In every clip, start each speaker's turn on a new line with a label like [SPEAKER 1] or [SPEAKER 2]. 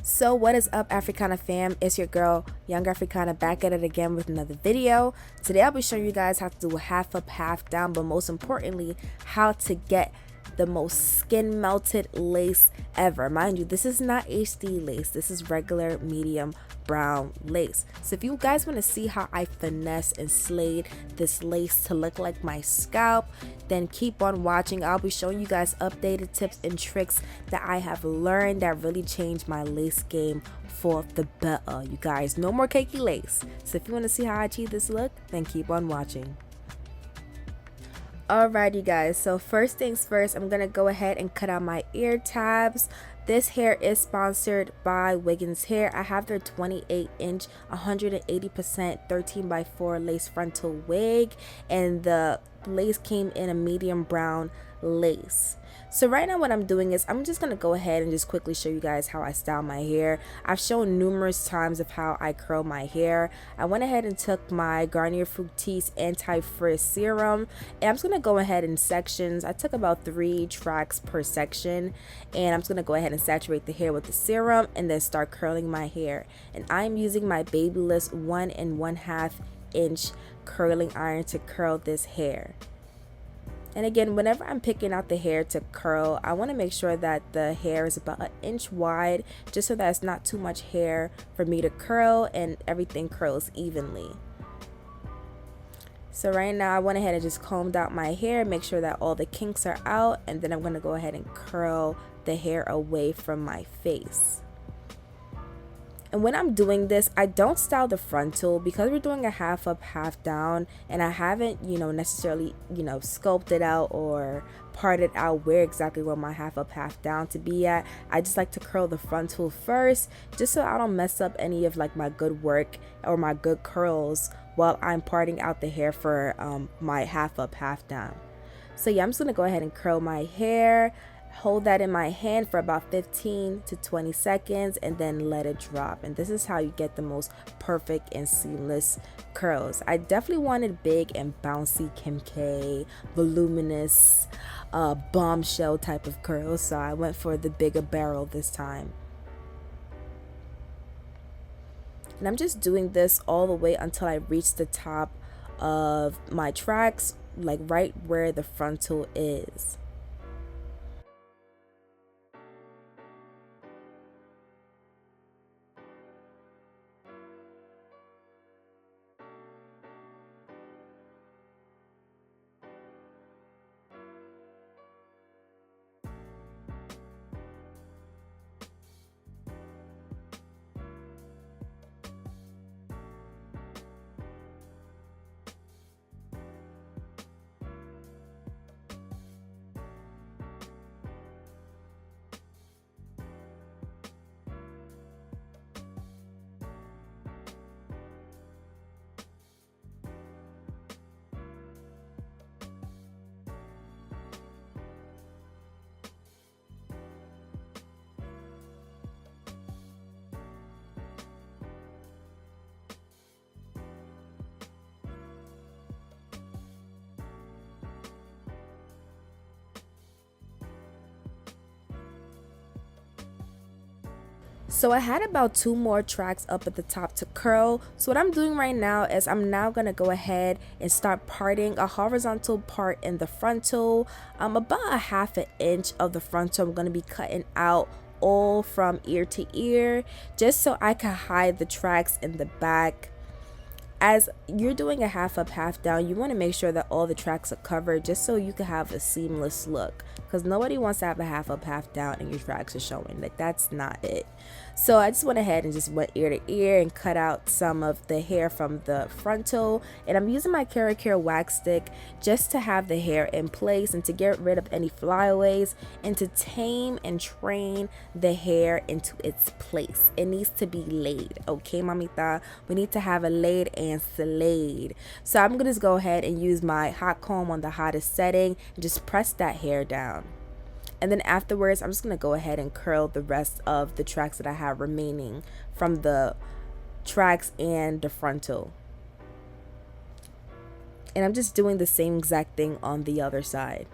[SPEAKER 1] So what is up, Africana fam? It's your girl Young Africana back at it again with another video. Today I'll be showing you guys how to do a half up, half down, but most importantly how to get the most skin melted lace ever. Mind you, this is not HD lace, this is regular medium brown lace. So if you guys want to see how I finesse and slayed this lace to look like my scalp, then keep on watching. I'll be showing you guys updated tips and tricks that I have learned that really changed my lace game for the better. You guys, no more cakey lace. So if you want to see how I achieve this look, then keep on watching. Alright, you guys, so first things first, I'm gonna go ahead and cut out my ear tabs. This hair is sponsored by Wiggins hair. I have their 28-inch 180% 13x4 lace frontal wig, and the lace came in a medium brown lace. So right now what I'm doing is I'm just gonna go ahead and just quickly show you guys how I style my hair. I've shown numerous times of how I curl my hair. I went ahead and took my Garnier Fructis anti-frizz serum, and I'm just gonna go ahead in sections. I took about 3 tracks per section, and I'm just gonna go ahead and saturate the hair with the serum and then start curling my hair. And I'm using my Babyliss 1 1/2 inch curling iron to curl this hair. And again, whenever I'm picking out the hair to curl, I want to make sure that the hair is about 1 inch wide, just so that it's not too much hair for me to curl and everything curls evenly. So right now I went ahead and just combed out my hair, make sure that all the kinks are out, and then I'm going to go ahead and curl the hair away from my face. And when I'm doing this, I don't style the frontal because we're doing a half up, half down, and I haven't, necessarily, sculpted out or parted out where exactly where my half up, half down to be at. I just like to curl the frontal first, just so I don't mess up any of like my good work or my good curls while I'm parting out the hair for my half up, half down. So yeah, I'm just gonna go ahead and curl my hair. Hold that in my hand for about 15 to 20 seconds and then let it drop. And this is how you get the most perfect and seamless curls. I definitely wanted big and bouncy Kim K, voluminous, bombshell type of curls, so I went for the bigger barrel this time. And I'm just doing this all the way until I reach the top of my tracks, like right where the frontal is. So I had about 2 more tracks up at the top to curl. So what I'm doing right now is I'm now going to go ahead and start parting a horizontal part in the frontal. About a half an inch of the frontal I'm going to be cutting out all from ear to ear, just so I can hide the tracks in the back. As you're doing a half up, half down, you want to make sure that all the tracks are covered, just so you can have a seamless look, because nobody wants to have a half up, half down and your tracks are showing. Like, that's not it. So I just went ahead and just went ear to ear and cut out some of the hair from the frontal, and I'm using my Care wax stick just to have the hair in place and to get rid of any flyaways and to tame and train the hair into its place. It needs to be laid, okay, mamita? We need to have it laid and slayed. So I'm gonna just go ahead and use my hot comb on the hottest setting and just press that hair down. And then afterwards, I'm just going to go ahead and curl the rest of the tracks that I have remaining from the tracks and the frontal. And I'm just doing the same exact thing on the other side.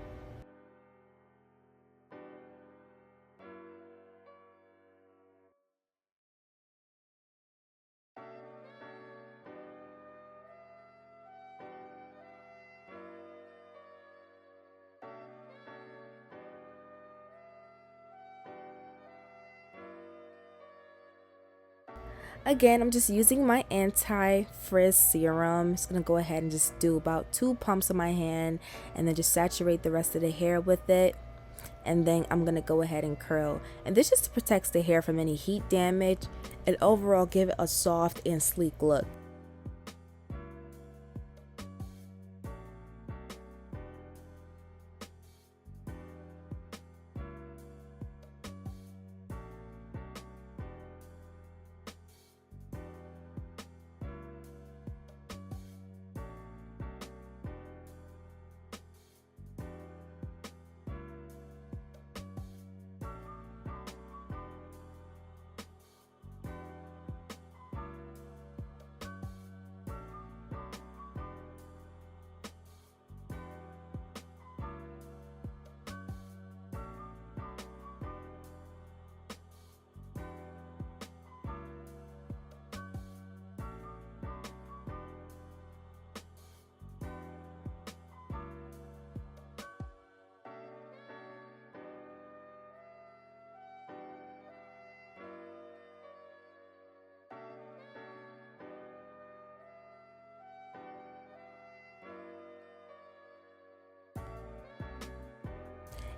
[SPEAKER 1] Again, I'm just using my anti-frizz serum. Just gonna go ahead and just do about 2 pumps on my hand and then just saturate the rest of the hair with it. And then I'm gonna go ahead and curl. And this just protects the hair from any heat damage and overall give it a soft and sleek look.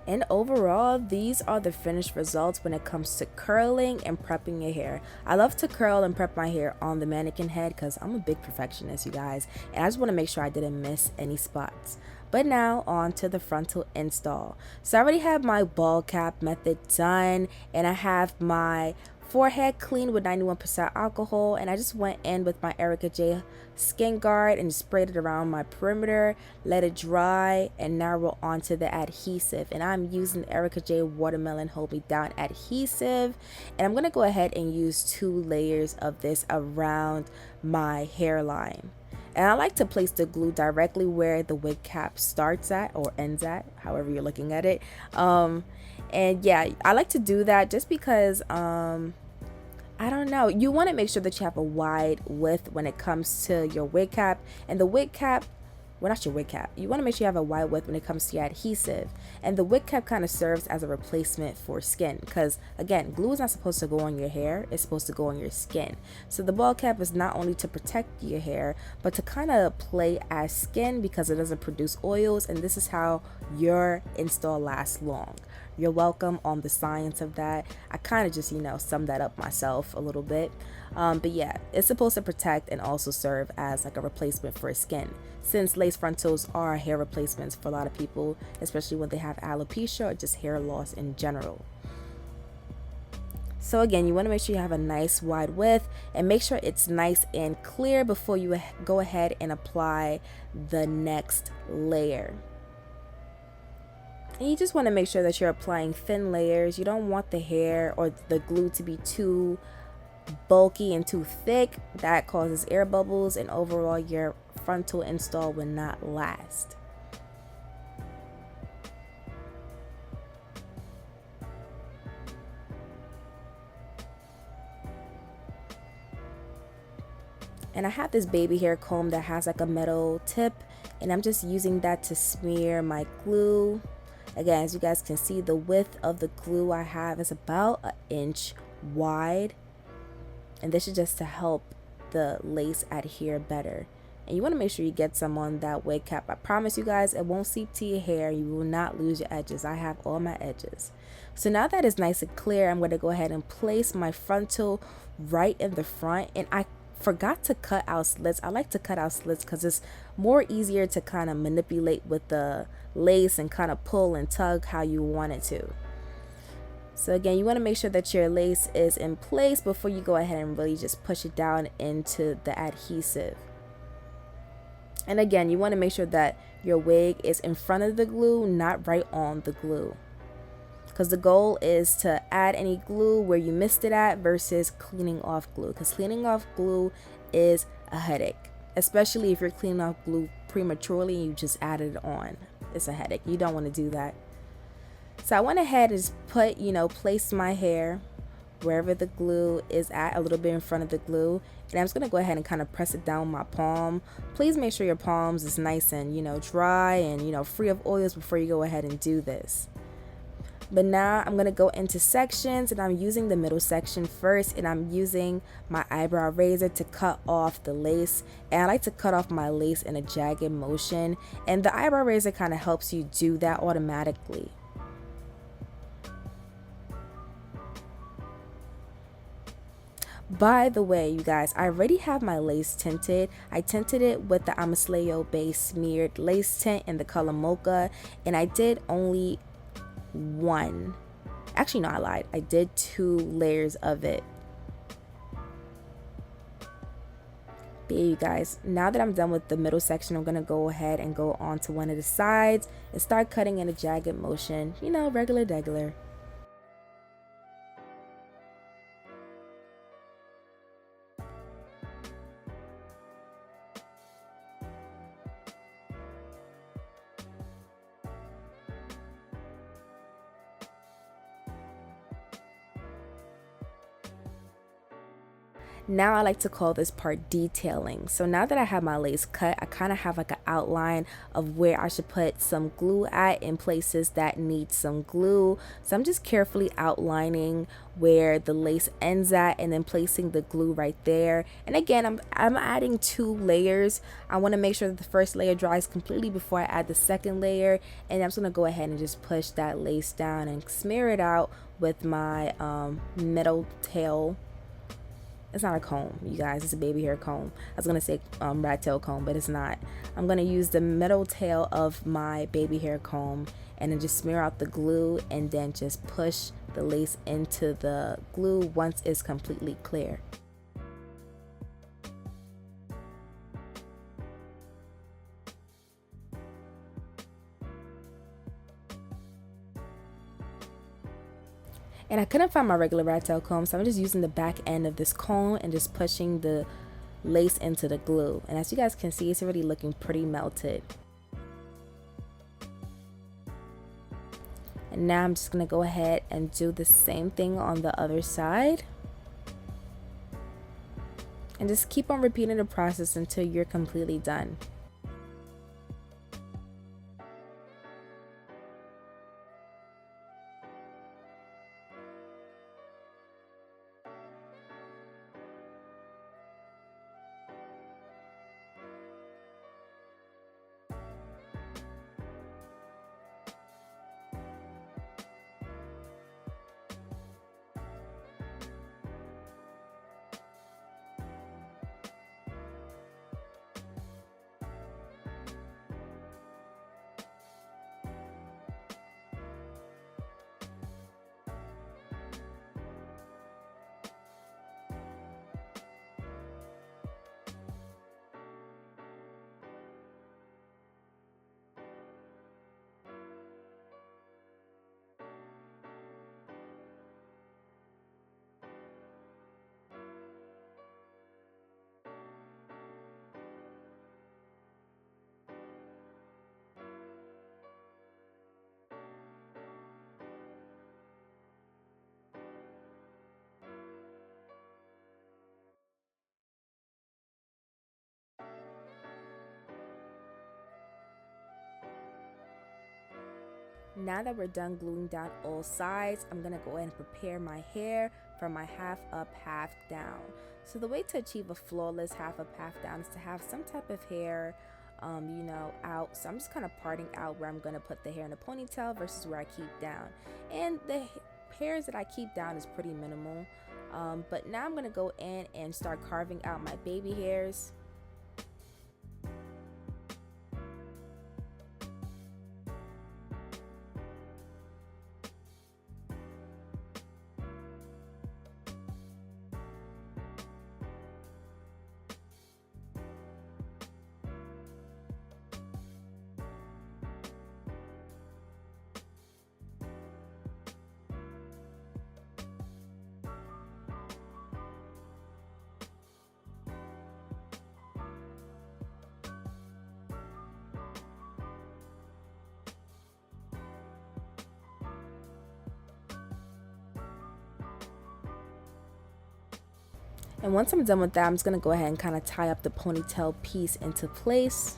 [SPEAKER 1] And overall, these are the finished results when it comes to curling and prepping your hair. I love to curl and prep my hair on the mannequin head because I'm a big perfectionist, you guys. And I just want to make sure I didn't miss any spots. But now on to the frontal install. So I already have my ball cap method done, and I have my forehead cleaned with 91% alcohol, and I just went in with my Erica J skin guard and sprayed it around my perimeter, let it dry, and now we're on to the adhesive. And I'm using Erica J watermelon hold me down adhesive, and I'm gonna go ahead and use 2 layers of this around my hairline. And I like to place the glue directly where the wig cap starts at or ends at, however you're looking at it. And yeah, I like to do that just because I don't know, you want to make sure that you have a wide width when it comes to your wig cap. And the wig cap, well, not your wig cap, you want to make sure you have a wide width when it comes to your adhesive. And the wig cap kind of serves as a replacement for skin, because again, glue is not supposed to go on your hair, it's supposed to go on your skin. So the ball cap is not only to protect your hair, but to kind of play as skin because it doesn't produce oils, and this is how your install lasts long. You're welcome on the science of that. I kind of just, summed that up myself a little bit. But yeah, it's supposed to protect and also serve as like a replacement for skin, since lace frontals are hair replacements for a lot of people, especially when they have alopecia or just hair loss in general. So again, you want to make sure you have a nice wide width and make sure it's nice and clear before you go ahead and apply the next layer. And you just want to make sure that you're applying thin layers. You don't want the hair or the glue to be too bulky and too thick. That causes air bubbles, and overall your frontal install will not last. And I have this baby hair comb that has like a metal tip, and I'm just using that to smear my glue. Again, as you guys can see, the width of the glue I have is about 1 inch wide. And this is just to help the lace adhere better. And you want to make sure you get some on that wig cap. I promise you guys, it won't seep to your hair. You will not lose your edges. I have all my edges. So now that it's nice and clear, I'm going to go ahead and place my frontal right in the front. And I forgot to cut out slits. I like to cut out slits because it's more easier to kind of manipulate with the lace and kind of pull and tug how you want it to. So again, you want to make sure that your lace is in place before you go ahead and really just push it down into the adhesive. And again, you want to make sure that your wig is in front of the glue, not right on the glue, because the goal is to add any glue where you missed it at versus cleaning off glue, because cleaning off glue is a headache, especially if you're cleaning off glue prematurely and you just added it on. It's a headache. You don't want to do that. So I went ahead and just placed my hair wherever the glue is at, a little bit in front of the glue, and I'm just gonna go ahead and kind of press it down my palm. Please make sure your palms is nice and dry and free of oils before you go ahead and do this. But now I'm gonna go into sections, and I'm using the middle section first, and I'm using my eyebrow razor to cut off the lace. And I like to cut off my lace in a jagged motion, and the eyebrow razor kind of helps you do that automatically. By the way, you guys, I already have my lace tinted. I tinted it with the Amasleo base smeared lace tint in the color mocha, and I did only one. Actually, no, I lied. I did 2 layers of it. But yeah, you guys, now that I'm done with the middle section, I'm going to go ahead and go on to one of the sides and start cutting in a jagged motion. You know, regular. Now I like to call this part detailing. So now that I have my lace cut, I kind of have like an outline of where I should put some glue at in places that need some glue. So I'm just carefully outlining where the lace ends at and then placing the glue right there. And again, I'm adding 2 layers. I want to make sure that the first layer dries completely before I add the second layer. And I'm just going to go ahead and just push that lace down and smear it out with my middle tail. It's not a comb, you guys. It's a baby hair comb. I was gonna say rat tail comb, but it's not. I'm gonna use the middle tail of my baby hair comb and then just smear out the glue and then just push the lace into the glue once it's completely clear. And I couldn't find my regular rat tail comb, so I'm just using the back end of this comb and just pushing the lace into the glue. And as you guys can see, it's already looking pretty melted. And now I'm just going to go ahead and do the same thing on the other side. And just keep on repeating the process until you're completely done. Now that we're done gluing down all sides, I'm gonna go ahead and prepare my hair for my half up, half down. So the way to achieve a flawless half up, half down is to have some type of hair, you know, out. So I'm just kind of parting out where I'm gonna put the hair in a ponytail versus where I keep down. And the hairs that I keep down is pretty minimal. But now I'm gonna go in and start carving out my baby hairs. And once I'm done with that, I'm just going to go ahead and kind of tie up the ponytail piece into place.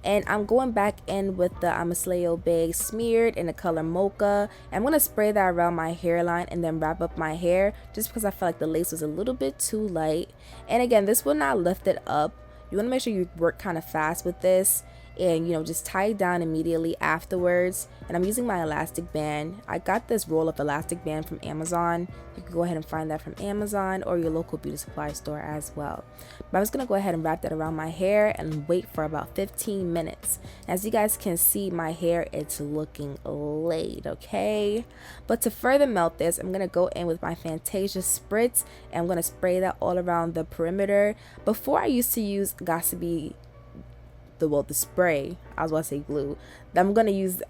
[SPEAKER 1] And I'm going back in with the Amasleo Bay smeared in the color mocha. And I'm going to spray that around my hairline and then wrap up my hair, just because I felt like the lace was a little bit too light. And again, this will not lift it up. You want to make sure you work kind of fast with this, and just tie it down immediately afterwards. And I'm using my elastic band. I got this roll of elastic band from Amazon. You can go ahead and find that from Amazon or your local beauty supply store as well. But I'm just gonna go ahead and wrap that around my hair and wait for about 15 minutes. As you guys can see, my hair is looking laid, okay? But to further melt this, I'm gonna go in with my Fantasia spritz and I'm gonna spray that all around the perimeter. Before, I used to use Gossipy, the spray. I was about to say glue.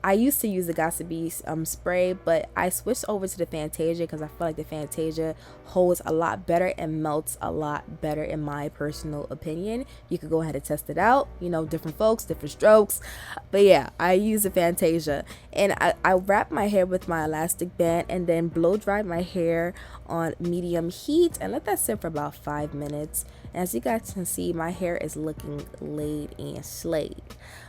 [SPEAKER 1] I used to use the Gossipy spray, but I switched over to the Fantasia because I feel like the Fantasia holds a lot better and melts a lot better, in my personal opinion. You could go ahead and test it out. Different folks, different strokes. But yeah, I use the Fantasia, and I wrap my hair with my elastic band and then blow dry my hair on medium heat and let that sit for about 5 minutes. And as you guys can see, my hair is looking laid and slayed.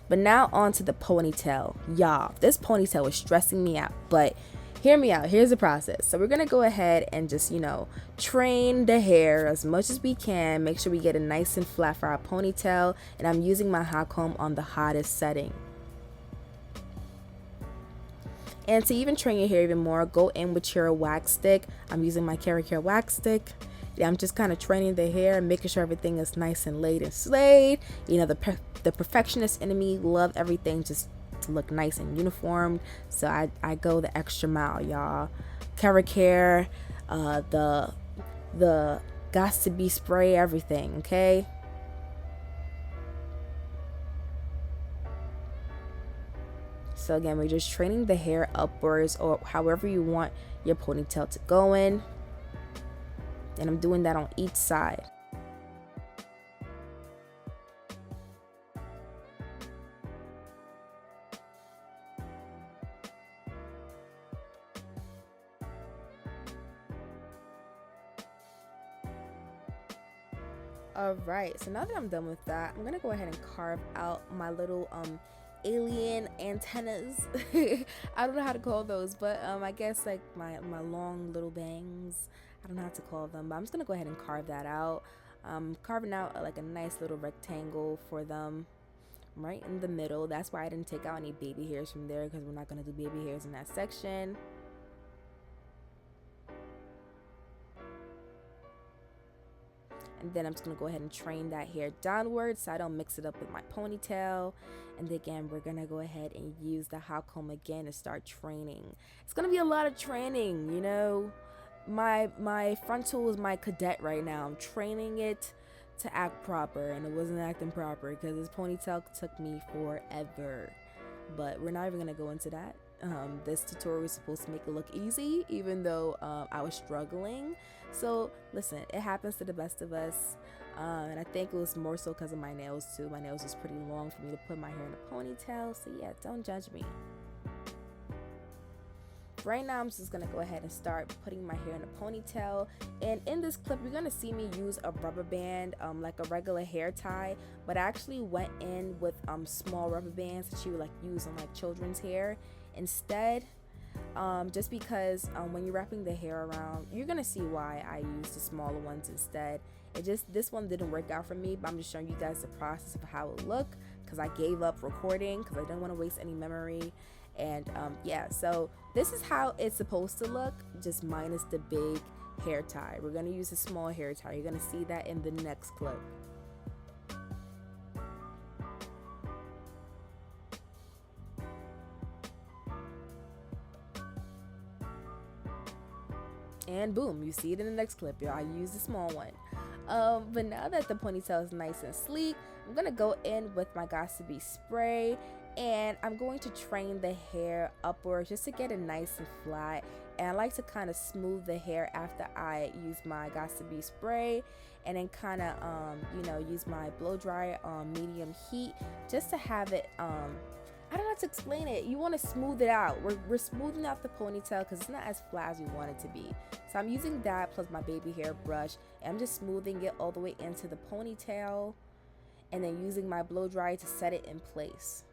[SPEAKER 1] But now on to the ponytail. Y'all, this ponytail was stressing me out, but hear me out. Here's the process. So we're gonna go ahead and just train the hair as much as we can. Make sure we get it nice and flat for our ponytail, and I'm using my hot comb on the hottest setting. And to even train your hair even more, go in with your wax stick. I'm using my Kara Care wax stick. I'm just kind of training the hair and making sure everything is nice and laid and slayed. The perfectionist in me love everything just to look nice and uniformed. So I go the extra mile, y'all. Kara Care, the Gossipy spray, everything, okay? So again, we're just training the hair upwards, or however you want your ponytail to go in. And I'm doing that on each side. Alright, so now that I'm done with that, I'm gonna go ahead and carve out my little alien antennas. I don't know how to call those, but I guess like my long little bangs. I don't know how to call them, but I'm just gonna go ahead and carve that out. Carving out like a nice little rectangle for them right in the middle. That's why I didn't take out any baby hairs from there, because we're not gonna do baby hairs in that section. And then I'm just gonna go ahead and train that hair downwards so I don't mix it up with my ponytail. And again, we're gonna go ahead and use the hot comb again and start training. It's gonna be a lot of training, my frontal is my cadet right now. I'm training it to act proper, and it wasn't acting proper because this ponytail took me forever. But we're not even gonna go into that. This tutorial is supposed to make it look easy, even though I was struggling. So listen, it happens to the best of us, and I think it was more so because of my nails too. My nails was pretty long for me to put my hair in a ponytail, so yeah, don't judge me. Right now, I'm just gonna go ahead and start putting my hair in a ponytail. And in this clip, you're gonna see me use a rubber band, like a regular hair tie, but I actually went in with small rubber bands that you would like use on like children's hair instead. Just because when you're wrapping the hair around, you're gonna see why I used the smaller ones instead. This one didn't work out for me, but I'm just showing you guys the process of how it looked, because I gave up recording because I didn't want to waste any memory. And yeah, so this is how it's supposed to look, just minus the big hair tie. We're gonna use a small hair tie. You're gonna see that in the next clip. And boom, you see it in the next clip, y'all. I used a small one. But now that the ponytail is nice and sleek, I'm gonna go in with my Gossipy spray, and I'm going to train the hair upwards just to get it nice and flat. And I like to kind of smooth the hair after I use my Gossipy spray, and then kind of use my blow dryer on medium heat just to have it I don't know how to explain it. You want to smooth it out. We're smoothing out the ponytail because it's not as flat as we want it to be. So I'm using that plus my baby hair brush, and I'm just smoothing it all the way into the ponytail. and then using my blow dryer to set it in place.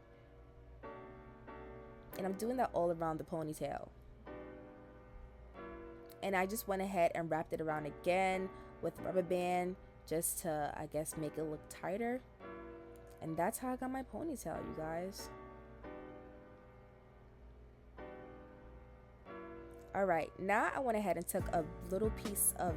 [SPEAKER 1] And I'm doing that all around the ponytail. And I just went ahead and wrapped it around again with rubber band just to, I guess, make it look tighter. And that's how I got my ponytail, you guys. Alright, now I went ahead and took a little piece of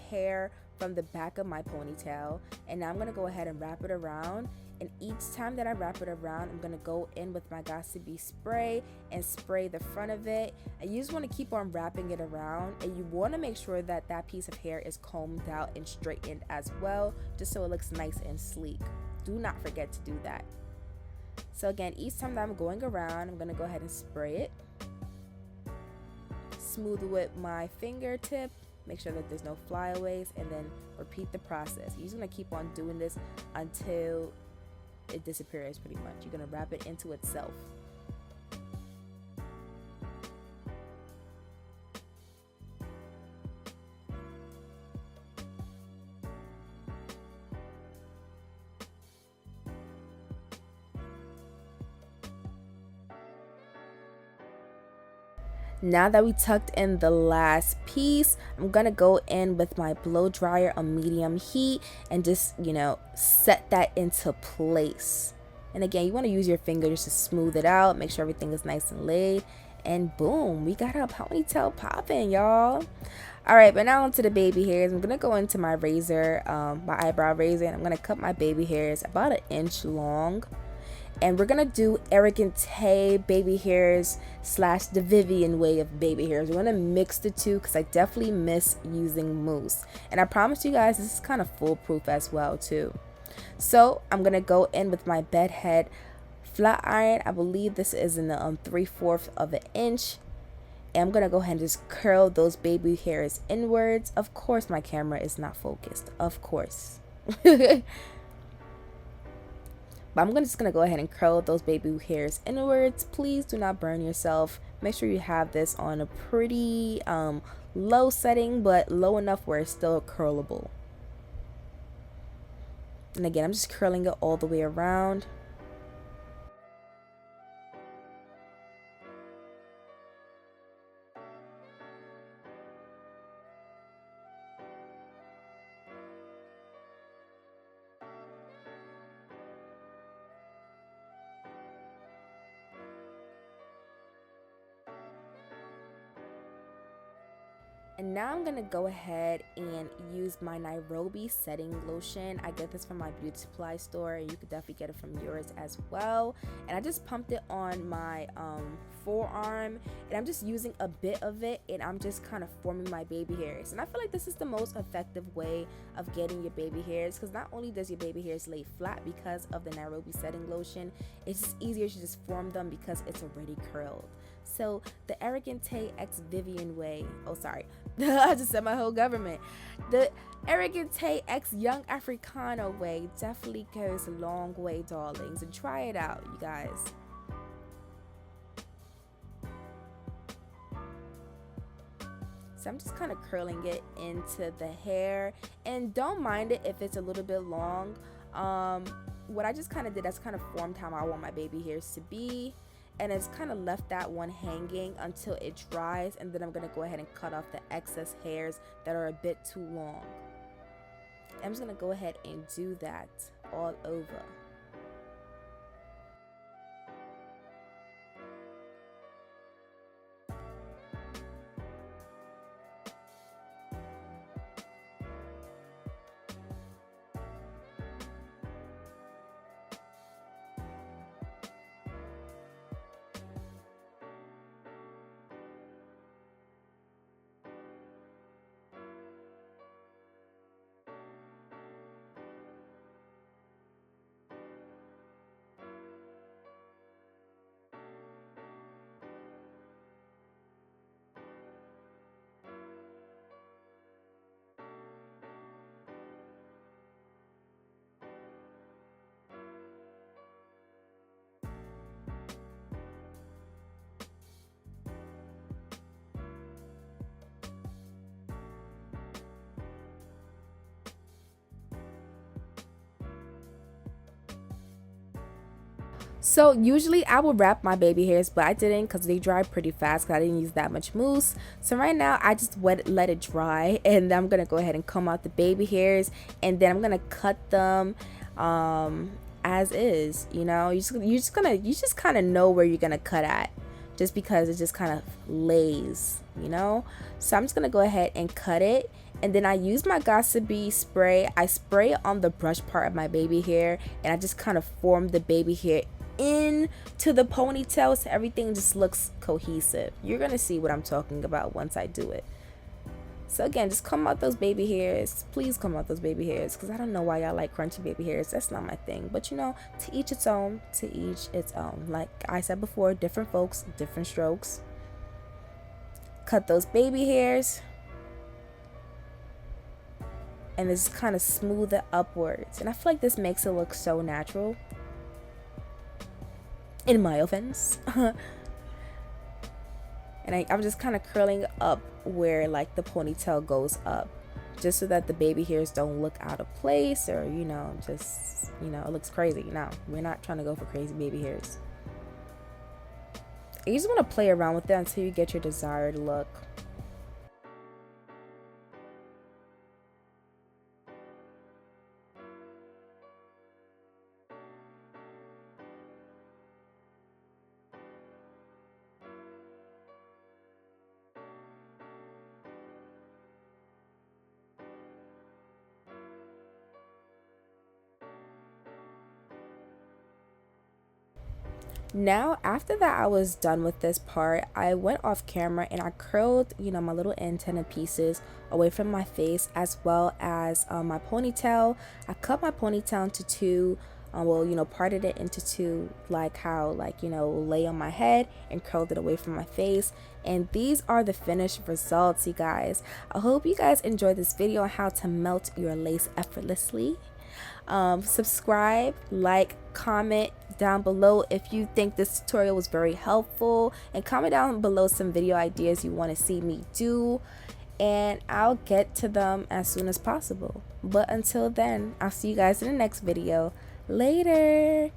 [SPEAKER 1] hair from the back of my ponytail, and now I'm going to go ahead and wrap it around. And each time that I wrap it around, I'm going to go in with my Got2b spray and spray the front of it. And you just want to keep on wrapping it around, and you want to make sure that that piece of hair is combed out and straightened as well, just so it looks nice and sleek. Do not forget to do that. So again, each time that I'm going around, I'm going to go ahead and spray it. Smooth it with my fingertip, make sure that there's no flyaways, and then repeat the process. You're just going to keep on doing this until it disappears pretty much. You're going to wrap it into itself. Now that we tucked in the last piece, I'm gonna go in with my blow dryer on medium heat and just, set that into place. And again, you want to use your finger just to smooth it out, make sure everything is nice and laid, and boom, we got our ponytail popping, y'all. Alright, but now onto the baby hairs. I'm gonna go into my razor, my eyebrow razor, and I'm gonna cut my baby hairs about 1 inch long. And we're gonna do Arrogant Tay baby hairs / the Vivian way of baby hairs. We're gonna mix the two because I definitely miss using mousse. And I promise you guys, this is kind of foolproof as well too. So I'm gonna go in with my bed head flat iron. I believe this is in the 3/4 of an inch. And I'm gonna go ahead and just curl those baby hairs inwards. Of course, my camera is not focused. Of course. But I'm just going to go ahead and curl those baby hairs inwards. Please do not burn yourself. Make sure you have this on a pretty low setting, but low enough where it's still curlable. And again, I'm just curling it all the way around. And now I'm gonna go ahead and use my Nairobi setting lotion. I get this from my beauty supply store. You could definitely get it from yours as well. And I just pumped it on my forearm, and I'm just using a bit of it, and I'm just kind of forming my baby hairs. And I feel like this is the most effective way of getting your baby hairs, because not only does your baby hairs lay flat because of the Nairobi setting lotion, it's just easier to just form them because it's already curled. So the Arrogant Tay X Vivian way, oh sorry, I just said my whole government. The Arrogant Tay X Young Africana way definitely goes a long way, darlings, and try it out, you guys. So I'm just kind of curling it into the hair, and don't mind it if it's a little bit long. What I just kind of did, that's kind of formed how I want my baby hairs to be. And it's kind of left that one hanging until it dries, and then I'm going to go ahead and cut off the excess hairs that are a bit too long. I'm just going to go ahead and do that all over. So usually I would wrap my baby hairs, but I didn't because they dry pretty fast because I didn't use that much mousse. So right now I just let it dry, and then I'm gonna go ahead and comb out the baby hairs, and then I'm gonna cut them as is. You know, you just kind of know where you're gonna cut at, just because it just kind of lays, you know. So I'm just gonna go ahead and cut it, and then I use my Gossipy spray. I spray it on the brush part of my baby hair, and I just kind of form the baby hair into the ponytail so everything just looks cohesive. You're gonna see what I'm talking about once I do it. So again, just comb out those baby hairs. Please comb out those baby hairs, because I don't know why y'all like crunchy baby hairs. That's not my thing. But you know, to each its own. To each its own. Like I said before, different folks, different strokes. Cut those baby hairs, and just kind of smooth it upwards. And I feel like this makes it look so natural, in my offense. And I'm just kind of curling up where like the ponytail goes up, just so that the baby hairs don't look out of place, or you know, just, you know, it looks crazy. No, we're not trying to go for crazy baby hairs. You just want to play around with it until you get your desired look. Now after that I was done with this part, I went off camera and I curled, you know, my little antenna pieces away from my face, as well as my ponytail. I cut my ponytail into two, well, you know, parted it into two, like how, like, you know, lay on my head, and curled it away from my face. And these are the finished results, you guys. I hope you guys enjoyed this video on how to melt your lace effortlessly. Subscribe, like, comment down below if you think this tutorial was very helpful, and comment down below some video ideas you want to see me do, and I'll get to them as soon as possible. But until then, I'll see you guys in the next video. Later.